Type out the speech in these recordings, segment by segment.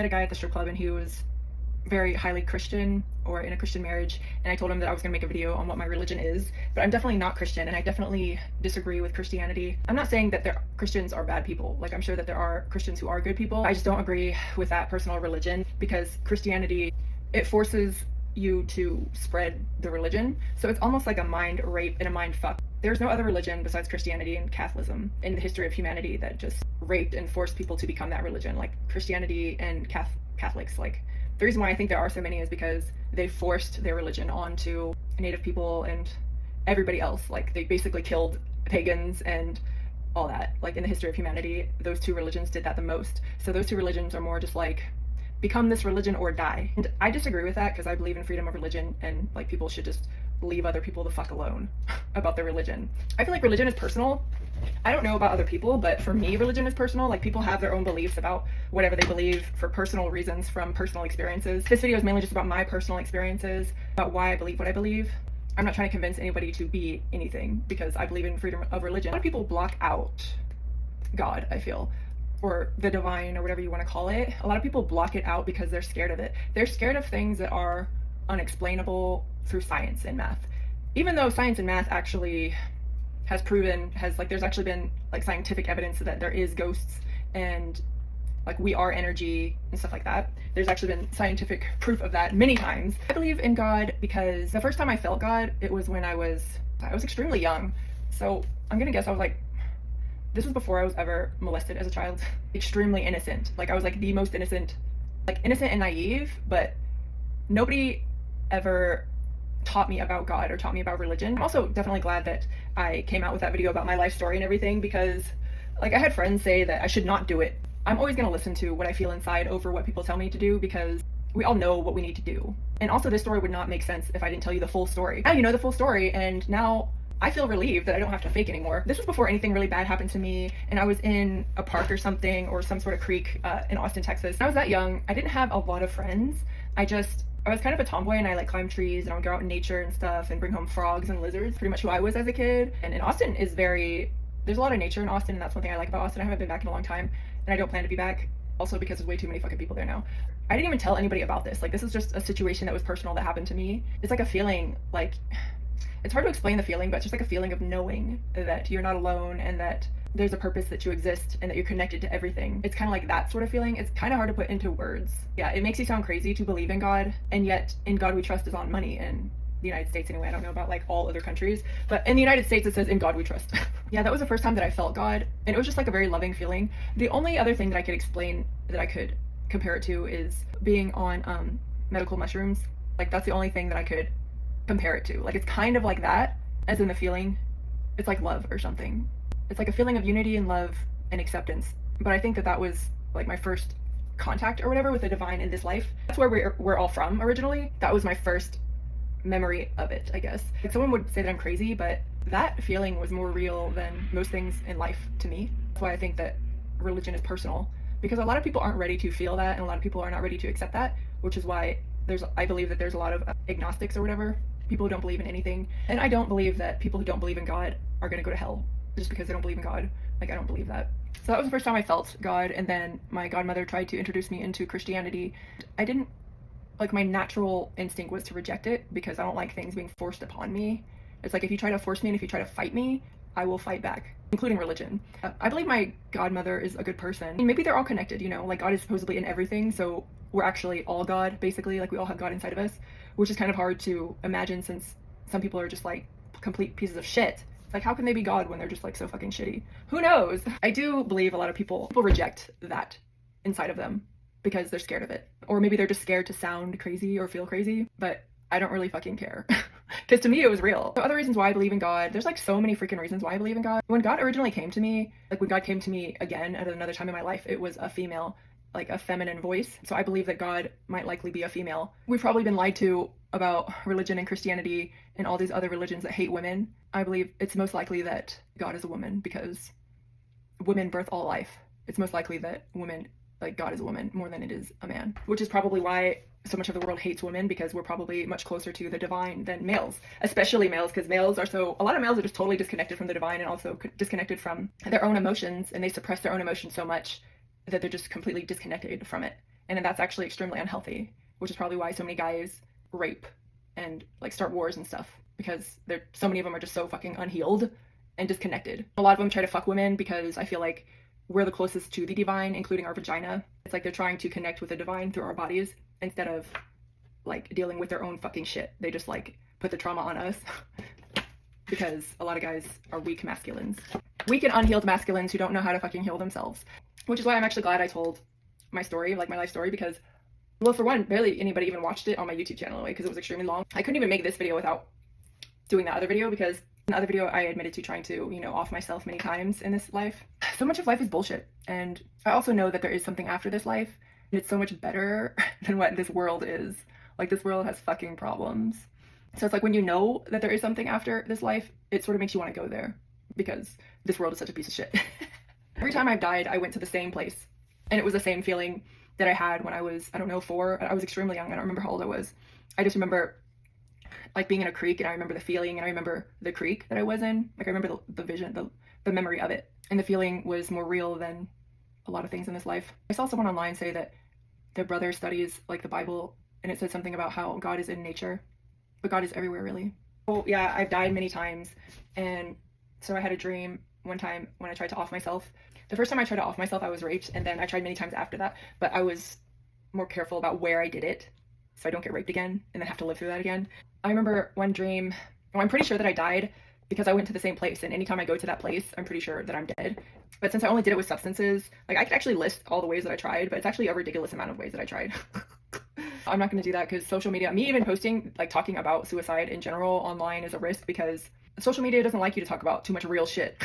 met a guy at the strip club and he was very highly Christian or in a Christian marriage, and I told him that I was going to make a video on what my religion is, but I'm definitely not Christian and I definitely disagree with Christianity. I'm not saying that Christians are bad people. Like, I'm sure that there are Christians who are good people. I just don't agree with that personal religion, because Christianity, it forces you to spread the religion. So it's almost like a mind rape and a mind fuck. There's no other religion besides Christianity and Catholicism in the history of humanity that just raped and forced people to become that religion. Like Christianity and Catholics, like, the reason why I think there are so many is because they forced their religion onto Native people and everybody else. Like, they basically killed pagans and all that. Like, in the history of humanity, those two religions did that the most. So those two religions are more just like, become this religion or die. And I disagree with that, because I believe in freedom of religion, and like, people should just leave other people the fuck alone about their religion. I feel like religion is personal. I don't know about other people, but for me, religion is personal. Like, people have their own beliefs about whatever they believe for personal reasons from personal experiences. This video is mainly just about my personal experiences, about why I believe what I believe. I'm not trying to convince anybody to be anything, because I believe in freedom of religion. A lot of people block out God, I feel, or the divine, or whatever you want to call it. A lot of people block it out because they're scared of it. They're scared of things that are unexplainable through science and math. Even though science and math actually there's actually been like scientific evidence that there is ghosts and like we are energy and stuff like that. There's actually been scientific proof of that many times. I believe in God because the first time I felt God, it was when I was extremely young. So I'm gonna guess I was like, this was before I was ever molested as a child. Extremely innocent. Like, I was like the most innocent, like innocent and naive, but nobody ever taught me about God or taught me about religion. I'm also definitely glad that I came out with that video about my life story and everything, because like, I had friends say that I should not do it. I'm always going to listen to what I feel inside over what people tell me to do, because we all know what we need to do. And also, this story would not make sense if I didn't tell you the full story. Now you know the full story, and now I feel relieved that I don't have to fake anymore. This was before anything really bad happened to me, and I was in a park or something, or some sort of creek in Austin, Texas. When I was that young, I didn't have a lot of friends. I was kind of a tomboy, and I like climb trees and I would go out in nature and stuff and bring home frogs and lizards. Pretty much who I was as a kid. And in Austin there's a lot of nature in Austin, and that's one thing I like about Austin. I haven't been back in a long time, and I don't plan to be back. Also because there's way too many fucking people there now. I didn't even tell anybody about this. Like, this is just a situation that was personal that happened to me. It's like a feeling, like, it's hard to explain the feeling, but it's just like a feeling of knowing that you're not alone and that there's a purpose, that you exist, and that you're connected to everything. It's kind of like that sort of feeling. It's kind of hard to put into words. Yeah, it makes you sound crazy to believe in God, and yet in God we trust is on money in the United States anyway. I don't know about like all other countries, but in the United States it says in God we trust. Yeah, that was the first time that I felt God, and it was just like a very loving feeling. The only other thing that I could explain, that I could compare it to, is being on medical mushrooms. Like, that's the only thing that I could compare it to. Like, it's kind of like that, as in the feeling. It's like love or something. It's like a feeling of unity and love and acceptance. But I think that was like my first contact or whatever with the divine in this life. That's where we're all from originally. That was my first memory of it, I guess. Like, someone would say that I'm crazy, but that feeling was more real than most things in life to me. That's why I think that religion is personal, because a lot of people aren't ready to feel that, and a lot of people are not ready to accept that, which is why I believe that there's a lot of agnostics or whatever, people who don't believe in anything. And I don't believe that people who don't believe in God are going to go to hell just because they don't believe in God. Like, I don't believe that. So that was the first time I felt God, and then my godmother tried to introduce me into Christianity. I didn't, like, my natural instinct was to reject it, because I don't like things being forced upon me. It's like, if you try to force me and if you try to fight me, I will fight back, including religion. I believe my godmother is a good person. I mean, maybe they're all connected, you know, like God is supposedly in everything, so we're actually all God, basically. Like, we all have God inside of us, which is kind of hard to imagine, since some people are just like complete pieces of shit. Like, how can they be God when they're just like so fucking shitty? Who knows? I do believe a lot of people reject that inside of them because they're scared of it. Or maybe they're just scared to sound crazy or feel crazy, but I don't really fucking care. Because to me, it was real. So other reasons why I believe in God, there's like so many freaking reasons why I believe in God. When God originally came to me, like when God came to me again at another time in my life, it was a female, like a feminine voice. So I believe that God might likely be a female. We've probably been lied to about religion and Christianity and all these other religions that hate women. I believe it's most likely that God is a woman, because women birth all life. It's most likely that God is a woman more than it is a man, which is probably why so much of the world hates women, because we're probably much closer to the divine than males, especially males, because a lot of males are just totally disconnected from the divine, and also disconnected from their own emotions, and they suppress their own emotions so much that they're just completely disconnected from it. And then that's actually extremely unhealthy, which is probably why so many guys rape and like start wars and stuff, because so many of them are just so fucking unhealed and disconnected. A lot of them try to fuck women because I feel like we're the closest to the divine, including our vagina. It's like they're trying to connect with the divine through our bodies instead of like dealing with their own fucking shit. They just like put the trauma on us because a lot of guys are weak masculines. Weak and unhealed masculines who don't know how to fucking heal themselves. Which is why I'm actually glad I told my story, like my life story, because, well, for one, barely anybody even watched it on my YouTube channel because it was extremely long. I couldn't even make this video without doing that other video, because in the other video I admitted to trying to, off myself many times in this life. So much of life is bullshit. And I also know that there is something after this life, and it's so much better than what this world is. Like, this world has fucking problems. So it's like when you know that there is something after this life, it sort of makes you want to go there, because this world is such a piece of shit. Every time I've died, I went to the same place, and it was the same feeling that I had when I was, I don't know, 4. I was extremely young. I don't remember how old I was. I just remember like being in a creek, and I remember the feeling, and I remember the creek that I was in. Like, I remember the vision, the memory of it, and the feeling was more real than a lot of things in this life. I saw someone online say that their brother studies like the Bible, and it said something about how God is in nature, but God is everywhere, really. Well, yeah, I've died many times, and so I had a dream one time when I tried to off myself. The first time I tried to off myself, I was raped, and then I tried many times after that, but I was more careful about where I did it so I don't get raped again and then have to live through that again. I remember one dream, I'm pretty sure that I died because I went to the same place, and anytime I go to that place, I'm pretty sure that I'm dead. But since I only did it with substances, like, I could actually list all the ways that I tried, but it's actually a ridiculous amount of ways that I tried. I'm not going to do that because social media, me even posting, like, talking about suicide in general online is a risk, because social media doesn't like you to talk about too much real shit.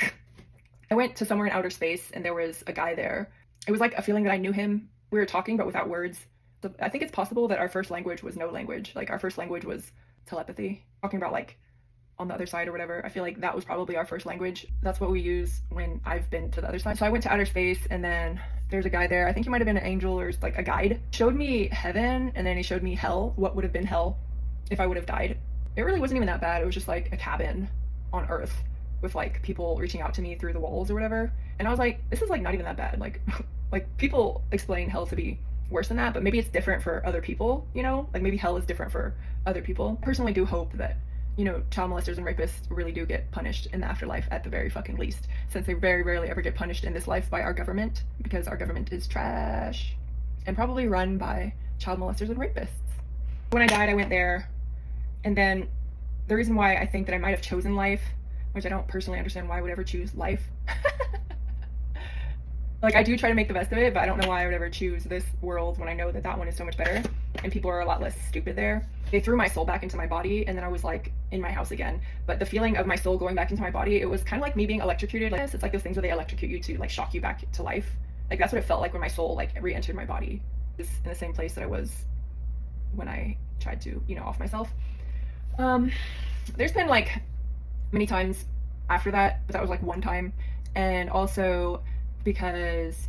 I went to somewhere in outer space, and there was a guy there. It was like a feeling that I knew him. We were talking, but without words. So I think it's possible that our first language was no language. Like, our first language was telepathy, talking about like on the other side or whatever. I feel like that was probably our first language. That's what we use when I've been to the other side. So I went to outer space, and then there's a guy there. I think he might have been an angel or like a guide. Showed me heaven, and then he showed me hell. What would have been hell if I would have died. It really wasn't even that bad. It was just like a cabin on Earth with like people reaching out to me through the walls or whatever. And I was like, this is like not even that bad. Like like people explain hell to be worse than that, but maybe it's different for other people, like maybe hell is different for other people. I personally do hope that, child molesters and rapists really do get punished in the afterlife at the very fucking least, since they very rarely ever get punished in this life by our government, because our government is trash and probably run by child molesters and rapists. When I died, I went there, and then the reason why I think that I might have chosen life, which I don't personally understand why I would ever choose life. Like, I do try to make the best of it, but I don't know why I would ever choose this world when I know that that one is so much better and people are a lot less stupid there. They threw my soul back into my body, and then I was like in my house again. But the feeling of my soul going back into my body, it was kind of like me being electrocuted. Like, it's like those things where they electrocute you to like shock you back to life. Like, that's what it felt like when my soul like re-entered my body. It was in the same place that I was when I tried to, off myself. There's been like many times after that, but that was like one time. And also because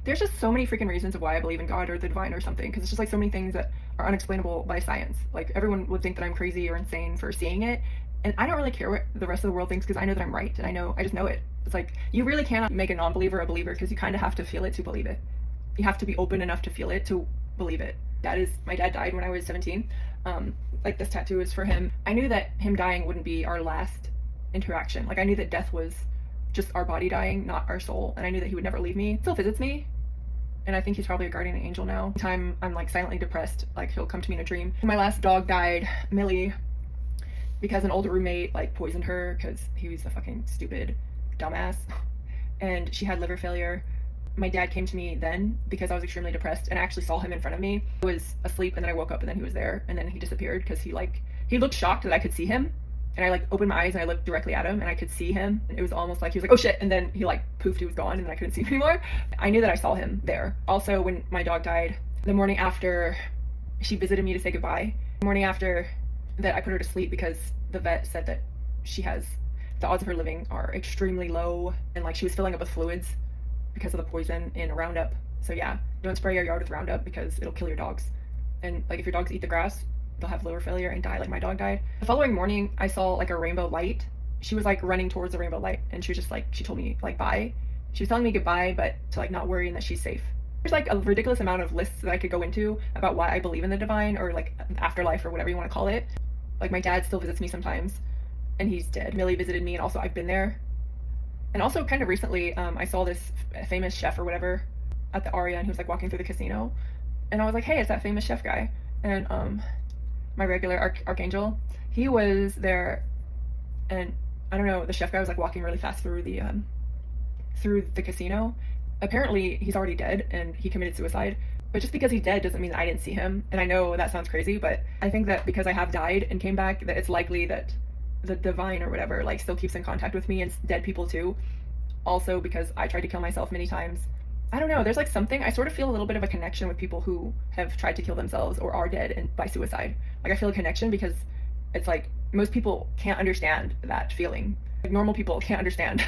there's just so many freaking reasons of why I believe in God or the divine or something, because it's just like so many things that are unexplainable by science. Like, everyone would think that I'm crazy or insane for seeing it, and I don't really care what the rest of the world thinks, because I know that I'm right, and I just know it. It's like, you really cannot make a non-believer a believer, because you kind of have to feel it to believe it. You have to be open enough to feel it to believe it. My dad died when I was 17. Like, this tattoo is for him. I knew that him dying wouldn't be our last interaction. Like, I knew that death was just our body dying, not our soul, and I knew that he would never leave me. He still visits me, and I think he's probably a guardian angel now. Anytime I'm like silently depressed, like, he'll come to me in a dream. My last dog died, Millie, because an older roommate like poisoned her because he was a fucking stupid dumbass, and she had liver failure. My dad came to me then because I was extremely depressed, and I actually saw him in front of me. I was asleep, and then I woke up, and then he was there, and then he disappeared because he looked shocked that I could see him. And I like opened my eyes, and I looked directly at him, and I could see him. And it was almost like he was like, oh shit. And then he like poofed, he was gone, and then I couldn't see him anymore. I knew that I saw him there. Also, when my dog died, the morning after she visited me to say goodbye, the morning after that I put her to sleep because the vet said that the odds of her living are extremely low. And like, she was filling up with fluids because of the poison in Roundup. So yeah, don't spray your yard with Roundup because it'll kill your dogs. And like, if your dogs eat the grass, they'll have liver failure and die like my dog died. The following morning, I saw like a rainbow light. She was like running towards the rainbow light, and she was just like, she told me like bye. She was telling me goodbye, but to like not worry and that she's safe. There's like a ridiculous amount of lists that I could go into about why I believe in the divine or like afterlife or whatever you want to call it. Like my dad still visits me sometimes, and he's dead. Millie visited me, and also I've been there. And also kind of recently, I saw this famous chef or whatever at the Aria, and he was like walking through the casino, and I was like, hey, it's that famous chef guy. And my regular archangel, he was there, and I don't know, the chef guy was like walking really fast through the casino. Apparently he's already dead and he committed suicide, but just because he's dead doesn't mean that I didn't see him. And I know that sounds crazy, but I think that because I have died and came back, that it's likely that the divine or whatever like still keeps in contact with me, and dead people too. Also because I tried to kill myself many times. I don't know, there's like something, I sort of feel a little bit of a connection with people who have tried to kill themselves or are dead and by suicide. Like I feel a connection because it's like most people can't understand that feeling. Like normal people can't understand.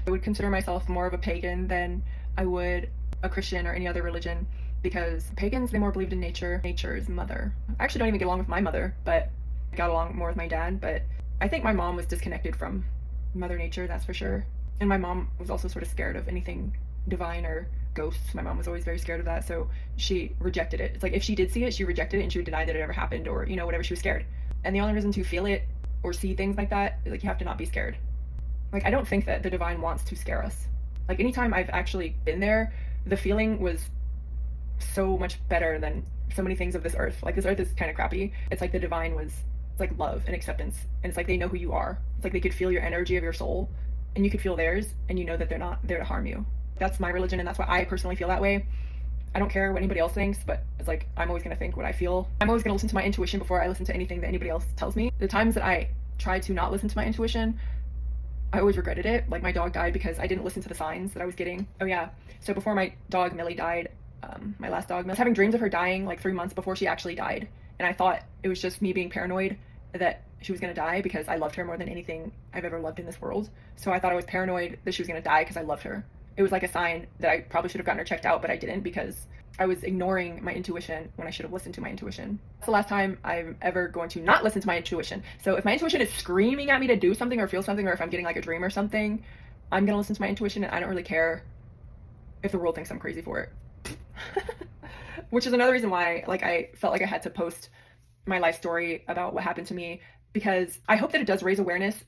I would consider myself more of a pagan than I would a Christian or any other religion, because pagans, they more believed in nature. Nature's mother. I actually don't even get along with my mother, but I got along more with my dad. But I think my mom was disconnected from Mother Nature, that's for sure. And my mom was also sort of scared of anything divine or ghosts. My mom was always very scared of that, so she rejected it. It's like if she did see it, she rejected it and she would deny that it ever happened, or you know, whatever, she was scared. And the only reason to feel it or see things like that is like you have to not be scared. Like I don't think that the divine wants to scare us. Like anytime I've actually been there, the feeling was so much better than so many things of this earth. Like this earth is kind of crappy. It's like the divine was, it's like love and acceptance, and it's like they know who you are. It's like they could feel your energy of your soul, and you could feel theirs, and you know that they're not there to harm you. That's my religion, and that's why I personally feel that way. I don't care what anybody else thinks, but it's like I'm always gonna think what I feel. I'm always gonna listen to my intuition before I listen to anything that anybody else tells me. The times that I try to not listen to my intuition, I always regretted it. Like my dog died because I didn't listen to the signs that I was getting. Oh yeah, so before my dog Millie died, my last dog, I was having dreams of her dying like 3 months before she actually died, and I thought it was just me being paranoid that she was gonna die because I loved her more than anything I've ever loved in this world. So I thought I was paranoid that she was gonna die because I loved her. It was like a sign that I probably should have gotten her checked out, but I didn't because I was ignoring my intuition when I should have listened to my intuition. That's the last time I'm ever going to not listen to my intuition. So if my intuition is screaming at me to do something or feel something, or if I'm getting like a dream or something, I'm gonna listen to my intuition, and I don't really care if the world thinks I'm crazy for it. Which is another reason why like I felt like I had to post my life story about what happened to me, because I hope that it does raise awareness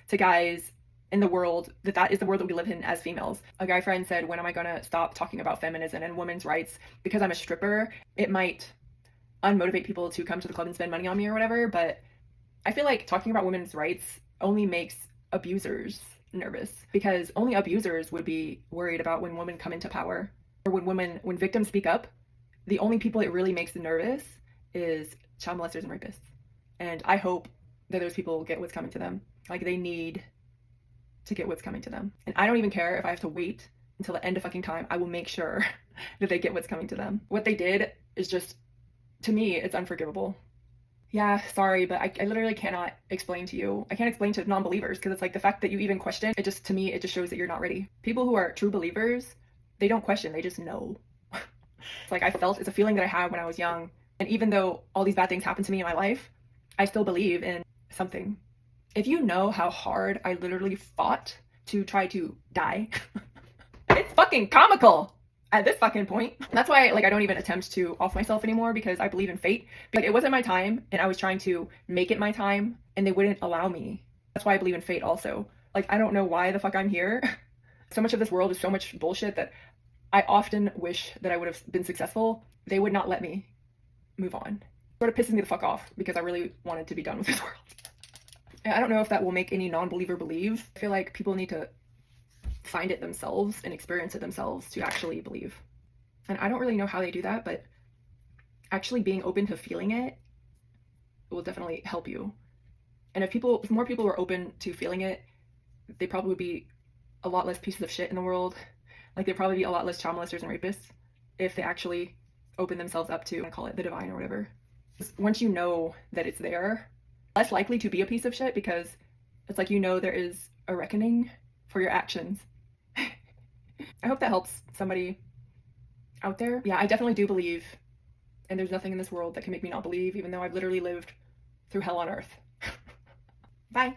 to guys in the world that is the world that we live in as females. A guy friend said, when am I gonna stop talking about feminism and women's rights? Because I'm a stripper, it might unmotivate people to come to the club and spend money on me or whatever, but I feel like talking about women's rights only makes abusers nervous, because only abusers would be worried about when women come into power, or when victims speak up. The only people it really makes nervous is child molesters and rapists. And I hope that those people get what's coming to them. Like they need to get what's coming to them. And I don't even care if I have to wait until the end of fucking time. I will make sure that they get what's coming to them. What they did is just, to me, it's unforgivable. Yeah, sorry, but I literally cannot explain to you. I can't explain to non-believers, because it's like the fact that you even question, it just, to me, it just shows that you're not ready. People who are true believers, they don't question, they just know. It's like it's a feeling that I had when I was young. And even though all these bad things happened to me in my life, I still believe in something. If you know how hard I literally fought to try to die, it's fucking comical at this fucking point. That's why like I don't even attempt to off myself anymore, because I believe in fate. Like it wasn't my time, and I was trying to make it my time, and they wouldn't allow me. That's why I believe in fate also. Like I don't know why the fuck I'm here. So much of this world is so much bullshit that I often wish that I would have been successful. They would not let me move on. It sort of pisses me the fuck off, because I really wanted to be done with this world. And I don't know if that will make any non-believer believe. I feel like people need to find it themselves and experience it themselves to actually believe. And I don't really know how they do that, but actually being open to feeling it will definitely help you. And if more people were open to feeling it, they probably would be a lot less pieces of shit in the world. Like there'd probably be a lot less child molesters and rapists if they actually open themselves up to, I call it the divine or whatever. Once you know that it's there, less likely to be a piece of shit, because it's like, you know, there is a reckoning for your actions. I hope that helps somebody out there. Yeah, I definitely do believe, and there's nothing in this world that can make me not believe, even though I've literally lived through hell on earth. Bye.